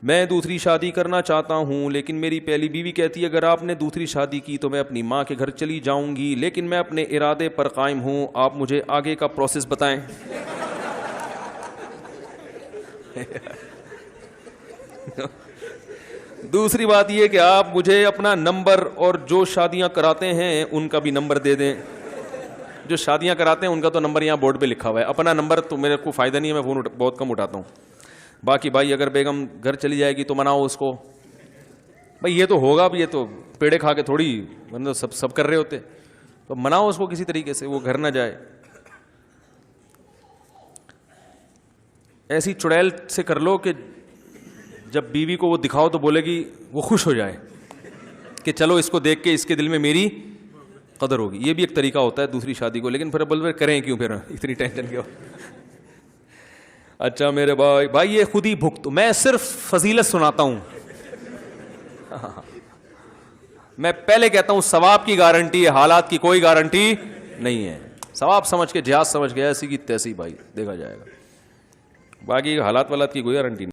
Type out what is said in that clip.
میں دوسری شادی کرنا چاہتا ہوں لیکن میری پہلی بیوی کہتی ہے اگر آپ نے دوسری شادی کی تو میں اپنی ماں کے گھر چلی جاؤں گی، لیکن میں اپنے ارادے پر قائم ہوں، آپ مجھے آگے کا پروسیس بتائیں۔ دوسری بات یہ کہ آپ مجھے اپنا نمبر اور جو شادیاں کراتے ہیں ان کا بھی نمبر دے دیں۔ جو شادیاں کراتے ہیں ان کا تو نمبر یہاں بورڈ پہ لکھا ہوا ہے، اپنا نمبر تو میرے کو فائدہ نہیں ہے، میں فون بہت کم اٹھاتا ہوں۔ باقی بھائی اگر بیگم گھر چلی جائے گی تو مناؤ اس کو، بھائی یہ تو ہوگا، اب یہ تو پیڑے کھا کے تھوڑی مطلب سب کر رہے ہوتے، تو مناؤ اس کو کسی طریقے سے، وہ گھر نہ جائے۔ ایسی چڑیل سے کر لو کہ جب بیوی کو وہ دکھاؤ تو بولے گی، وہ خوش ہو جائے کہ چلو اس کو دیکھ کے اس کے دل میں میری قدر ہوگی۔ یہ بھی ایک طریقہ ہوتا ہے دوسری شادی کو، لیکن پھر کریں کیوں، پھر اتنی ٹینشن کیوں؟ اچھا میرے بھائی یہ خود ہی بھگت، میں صرف فضیلت سناتا ہوں، میں پہلے کہتا ہوں ثواب کی گارنٹی ہے، حالات کی کوئی گارنٹی نہیں ہے۔ ثواب سمجھ کے، جہاز سمجھ کے، ایسی کی تیسی بھائی دیکھا جائے گا، باقی حالات والات کی کوئی گارنٹی نہیں۔